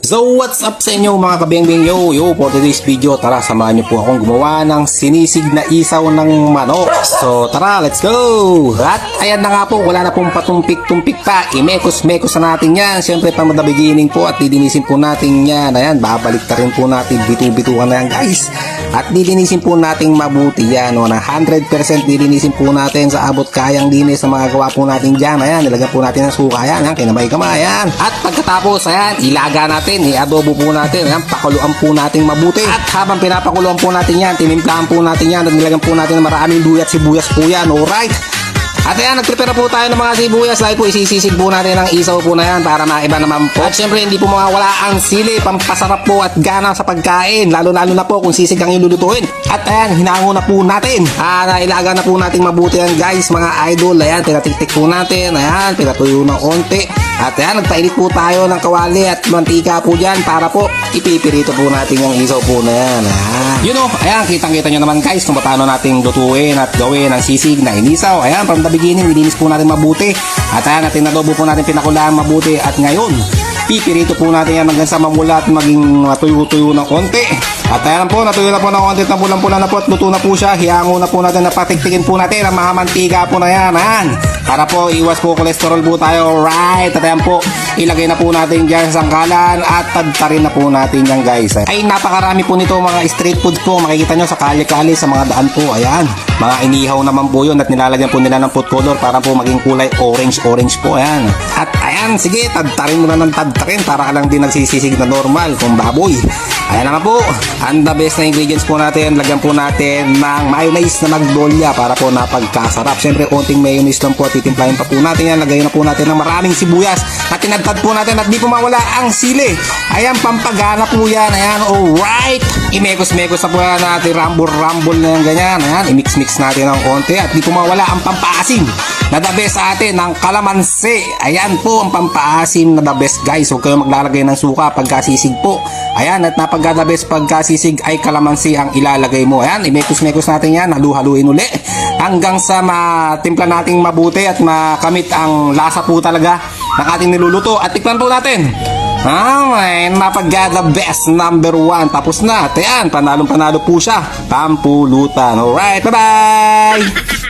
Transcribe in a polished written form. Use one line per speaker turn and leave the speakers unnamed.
So what's up sa inyo mga kabingbing yo for today's video, tara samahan niyo po akong gumawa ng sinisig na isaw ng manok. So tara, let's go! At ayan na nga po, wala na pong patumpik-tumpik pa, imekos-mekos na natin yan. Siyempre pa the beginning po at didinisin po natin yan. Ayan, babalik ta rin po natin, bitu-bituan na yan guys. At didinisin po natin mabuti yan, 100% didinisin po natin sa abot kayang dinis na magagawa po natin dyan. Ayan, nilagyan po natin ng suka yan, kinamay-kamay yan. At pagkatapos, ayan, ilaga natin, i-adobo po natin, ayan, pakuluan po natin mabuti. At habang pinapakuluan po natin yan, tinimplahan po natin yan, at nilagyan po natin ng maraming luya at sibuyas po yan, alright? At ayan, nagprepare po tayo ng mga sibuyas dahil po isisisig po natin ang isaw po na yan para maiba naman po. At syempre hindi po mawawala ang sili, pampasarap po at gana sa pagkain, lalo-lalo na po kung sisig ang ilulutuin. At ayan, hinango na po natin. Nailaga na po natin mabuti yan guys mga idol. Ayan, pinatiktik po natin, ayan, pinatuyo ng onti. At ayan, nagpainit po tayo ng kawali at mantika po dyan para po ipipirito po natin yung isaw po na yan. You know, ayan, kitang-kita nyo naman guys kung paano natin lutuin at gawin ang sisig na inisaw. Ayan, from the beginning, nilinis po natin mabuti. At ayan, natin adobo po natin pinakulaan mabuti. At ngayon, pipirito po natin yan hanggang sa mamulat, maging matuyo-tuyo ng konti. At ayan po, natuyo na po ng konti, napulang-pula na po at luto na po siya. Hiyango na po natin, napatiktikin po natin ang mga mantika po na yan. Ayan, para po iwas po cholesterol po tayo, right? At ayan po, ilagay na po natin dyan sa sangkalan at tadtarin na po natin yan guys. Ay napakarami po nito mga street food po, makikita nyo sa kalye-kalye, sa mga daan po. Ayan, mga inihaw naman po yun at nilalagyan po nila ng food color para po maging kulay orange po. Ayan, at ayan, sige, tadtarin mo na ng tadtarin para ka lang din nagsisisig na normal kung baboy. Ayan na nga po, ang the best na ingredients po natin, lagyan po natin ng mayonnaise na magnolia para po napagkasarap. Siyempre, konting mayonnaise lang po, titimplahin pa po natin yan, lagyan na po natin ng maraming sibuyas at tinadtad po natin at di po mawala ang sili. Ayan, pampagana po yan, ayan, alright. Imekos-mekos na po yan natin, rambol-rambol na yan, ganyan. Ayan, imix-mix natin ng konti at di po mawala ang pampaasim na the best sa atin, ang kalamansi. Ayan po ang pampaasim na the best guys. Huwag kayo maglalagay ng suka pagkasisig po. Ayan, at napagka the best pagkasisig ay kalamansi ang ilalagay mo. Ayan, imekos-mekos natin yan, halu-haluin uli hanggang sa matimpla nating mabuti at makamit ang lasa po talaga ng ating niluluto. At tikman po natin. Ay, napagka the best number 1. Tapos na. At ayan, panalong-panalo po siya. Pampulutan. Alright, bye-bye!